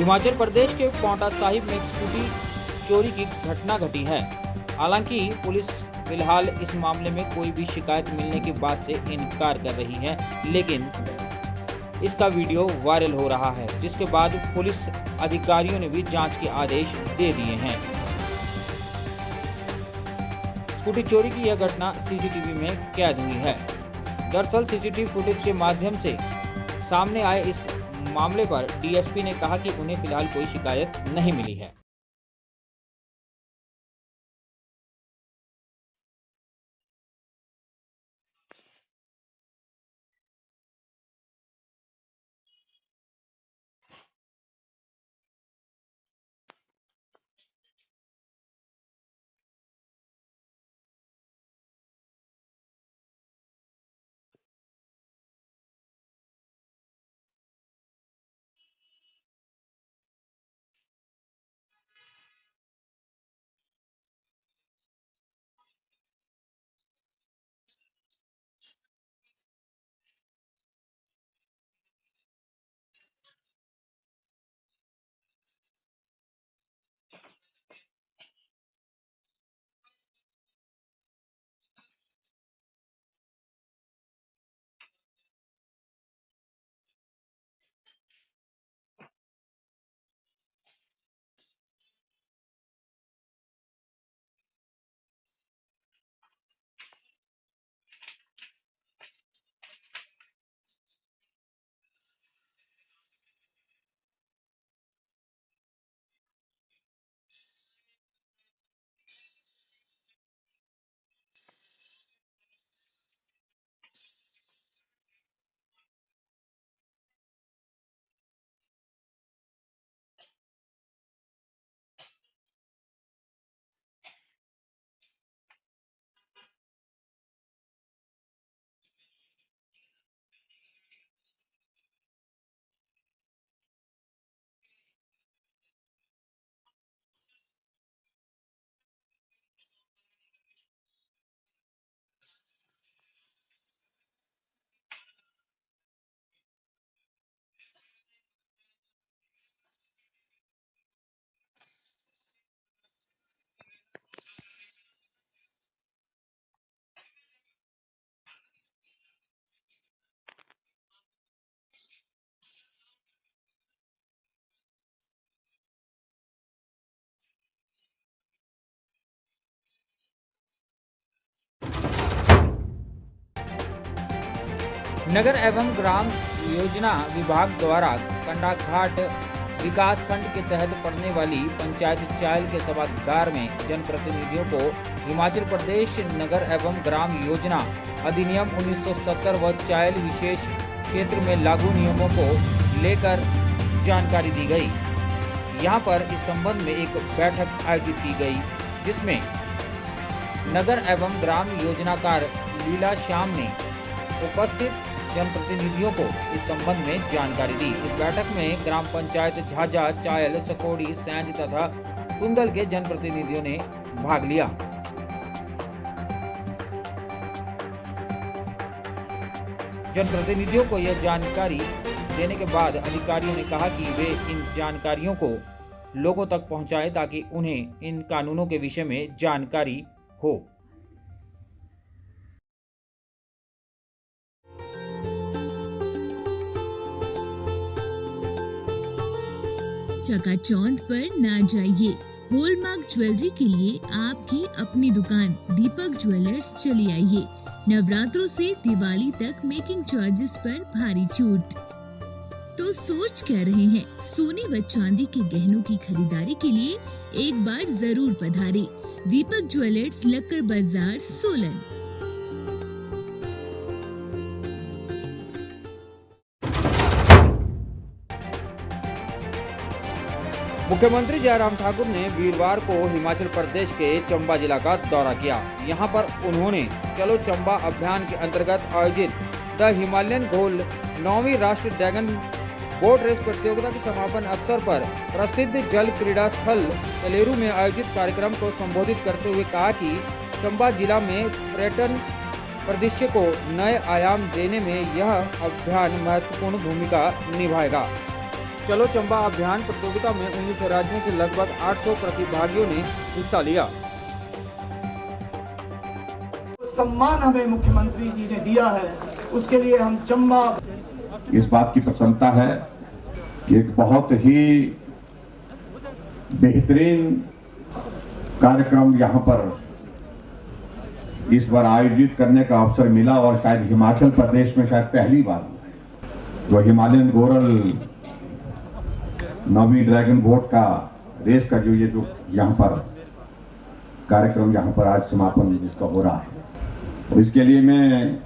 हिमाचल प्रदेश के पांवटा साहिब में एक स्कूटी चोरी की घटना घटी है। हालांकि पुलिस फिलहाल इस मामले में कोई भी शिकायत मिलने की बात से इनकार कर रही है, लेकिन इसका वीडियो वायरल हो रहा है, जिसके बाद पुलिस अधिकारियों ने भी जांच के आदेश दे दिए हैं। स्कूटी चोरी की यह घटना सीसीटीवी में कैद हुई है। दरअसल सीसीटीवी फुटेज के माध्यम से सामने आए इस मामले पर डीएसपी ने कहा कि उन्हें फिलहाल कोई शिकायत नहीं मिली है। नगर एवं ग्राम योजना विभाग द्वारा कंडाघाट विकास खंड के तहत पड़ने वाली पंचायत चायल के सभागार में जनप्रतिनिधियों को हिमाचल प्रदेश नगर एवं ग्राम योजना अधिनियम 1977 व चायल विशेष क्षेत्र में लागू नियमों को लेकर जानकारी दी गई। यहां पर इस संबंध में एक बैठक आयोजित की गई, जिसमें नगर एवं ग्राम योजनाकार लीला श्याम ने उपस्थित जनप्रतिनिधियों को इस संबंध में जानकारी दी। इस बैठक में ग्राम पंचायत झाजा, चायल, सकोड़ी, सैंज तथा कुंदल के जनप्रतिनिधियों ने भाग लिया। जनप्रतिनिधियों को यह जानकारी देने के बाद अधिकारियों ने कहा कि वे इन जानकारियों को लोगों तक पहुंचाएं, ताकि उन्हें इन कानूनों के विषय में जानकारी हो। चकाचौंध पर ना जाइए। हॉलमार्क ज्वेलरी के लिए आपकी अपनी दुकान दीपक ज्वेलर्स चली आइए। नवरात्रों से दिवाली तक मेकिंग चार्जेस पर भारी छूट। तो सोच क्या रहे हैं? सोने व चांदी के गहनों की खरीदारी के लिए एक बार जरूर पधारें। दीपक ज्वेलर्स, लक्कड़ बाजार, सोलन। मुख्यमंत्री जयराम ठाकुर ने वीरवार को हिमाचल प्रदेश के चंबा जिला का दौरा किया। यहां पर उन्होंने चलो चंबा अभियान के अंतर्गत आयोजित द हिमालयन गोल्ड 9वीं राष्ट्रीय ड्रैगन बोट रेस प्रतियोगिता के समापन अवसर पर प्रसिद्ध जल क्रीड़ा स्थल कलेरू में आयोजित कार्यक्रम को संबोधित करते हुए कहा कि चंबा जिला में पर्यटन परिदृश्य को नए आयाम देने में यह अभियान महत्वपूर्ण भूमिका निभाएगा। चलो चंबा अभियान प्रतियोगिता में 19 राज्यों से लगभग 800 प्रतिभागियों ने हिस्सा लिया। सम्मान हमें मुख्यमंत्री जी ने दिया है, उसके लिए हम चंबा। इस बात की प्रसन्नता है कि एक बहुत ही बेहतरीन कार्यक्रम यहाँ पर इस बार आयोजित करने का अवसर मिला और शायद हिमाचल प्रदेश में शायद पहली बार जो हिमालयन गोरल 9वीं ड्रैगन बोट का रेस का जो यहाँ पर कार्यक्रम यहाँ पर आज समापन जिसका हो रहा है, और इसके लिए मैं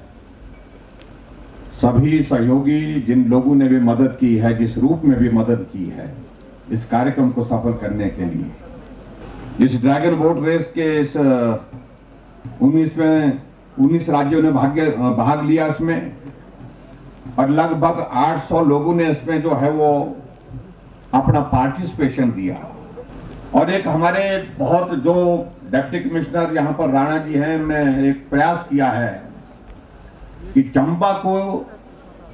सभी सहयोगी जिन लोगों ने भी मदद की है, जिस रूप में भी मदद की है इस कार्यक्रम को सफल करने के लिए, इस ड्रैगन बोट रेस के इस 19 राज्यों ने भाग लिया इसमें, और लगभग 800 लोगों ने इसमें जो है वो अपना पार्टिसिपेशन दिया। और एक हमारे बहुत जो डिप्टी कमिश्नर यहाँ पर राणा जी हैं, उन्होंने एक प्रयास किया है कि चंबा को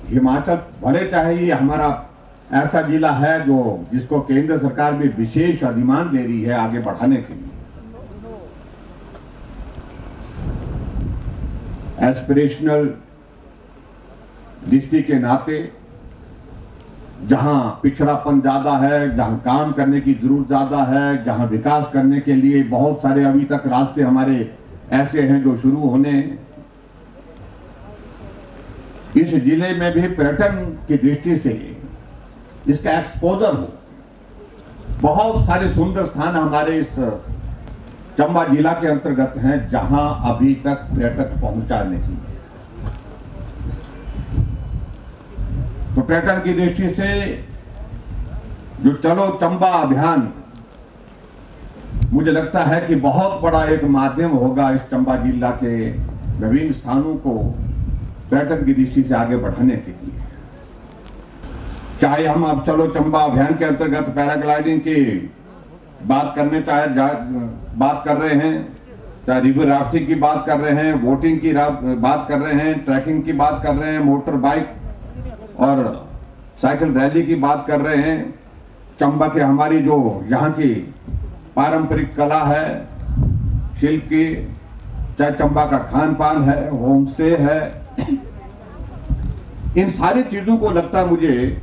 हिमाचल भले चाहे ये हमारा ऐसा जिला है जो जिसको केंद्र सरकार भी विशेष अधिमान दे रही है आगे बढ़ाने के लिए, एस्पिरेशनल डिस्ट्रिक्ट के नाते जहां पिछड़ापन ज्यादा है, जहां काम करने की जरूरत ज्यादा है, जहां विकास करने के लिए बहुत सारे अभी तक रास्ते हमारे ऐसे हैं जो शुरू होने, इस जिले में भी पर्यटन की दृष्टि से इसका एक्सपोजर हो। बहुत सारे सुंदर स्थान हमारे इस चंबा जिला के अंतर्गत हैं जहां अभी तक पर्यटक पहुंचा नहीं। तो पर्यटन की दृष्टि से जो चलो चंबा अभियान मुझे लगता है कि बहुत बड़ा एक माध्यम होगा इस चंबा जिला के विभिन्न स्थानों को पर्यटन की दृष्टि से आगे बढ़ाने के लिए। चाहे हम अब चलो चंबा अभियान के अंतर्गत पैराग्लाइडिंग की बात कर रहे हैं, चाहे रिवर राफ्टिंग की बात कर रहे हैं, बोटिंग की बात कर रहे हैं, ट्रैकिंग की बात कर रहे हैं, मोटर बाइक और साइकिल रैली की बात कर रहे हैं। चंबा के हमारी जो यहाँ की पारंपरिक कला है, शिल्प की, चाहे चंबा का खान पान है, होम स्टे है, इन सारी चीजों को लगता है मुझे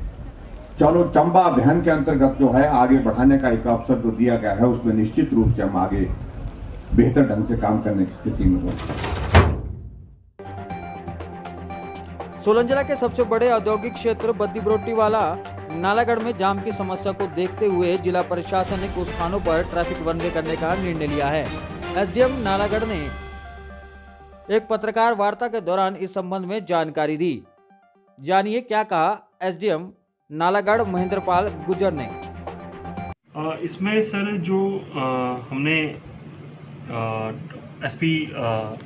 चलो चंबा अभियान के अंतर्गत जो है आगे बढ़ाने का एक अवसर जो दिया गया है, उसमें निश्चित रूप से हम आगे बेहतर ढंग से काम करने की स्थिति में होंगे। सोलन जिला के सबसे बड़े औद्योगिक क्षेत्र बद्दी-बरोटीवाला नालागढ़ में जाम की समस्या को देखते हुए जिला प्रशासन ने कुछ स्थानों पर ट्रैफिक वन वे करने का निर्णय लिया है। एसडीएम नालागढ़ ने एक पत्रकार वार्ता के दौरान इस संबंध में जानकारी दी। जानिए क्या कहा एसडीएम नालागढ़ महेंद्रपाल गुर्जर ने। इसमें सर जो हमने एसपी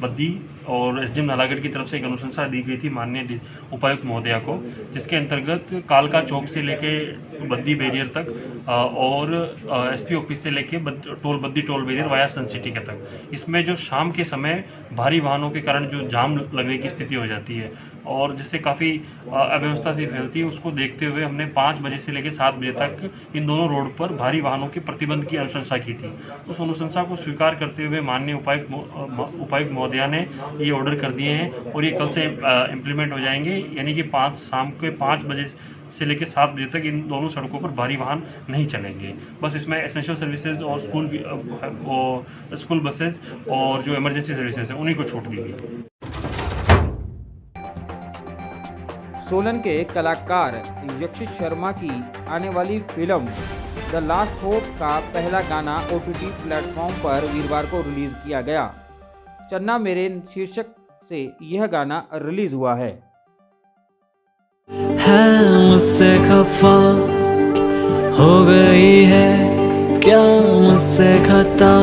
बद्दी और एसडीएम नालागढ़ की तरफ से एक अनुशंसा दी गई थी माननीय उपायुक्त महोदया को, जिसके अंतर्गत कालका चौक से लेके बद्दी बैरियर तक और एसपी ऑफिस से लेके बद्दी टोल बैरियर वाया सन सिटी के तक, इसमें जो शाम के समय भारी वाहनों के कारण जो जाम लगने की स्थिति हो जाती है और जिससे काफ़ी अव्यवस्था सी फैलती है, उसको देखते हुए हमने 5 बजे से लेकर 7 बजे तक इन दोनों रोड पर भारी वाहनों के प्रतिबंध की अनुशंसा की थी। उस अनुशंसा को स्वीकार करते हुए माननीय उपायुक्त महोदया ने ये ऑर्डर कर दिए हैं और ये कल से इम्प्लीमेंट हो जाएंगे, यानी कि शाम के 5 बजे से लेकर 7 बजे तक इन दोनों सड़कों पर भारी वाहन नहीं चलेंगे। बस इसमें एसेंशियल सर्विसेज और स्कूल बसेज और जो इमरजेंसी सर्विसेज है उन्हीं को छूट दी गई। सोलन के कलाकार यक्षित शर्मा की आने वाली फिल्म द लास्ट होप का पहला गाना OTT प्लेटफॉर्म पर वीरवार को रिलीज किया गया। चन्ना मेरे शीर्षक से यह गाना रिलीज हुआ है। मुझसे खफा हो गई है क्या मुझसे खता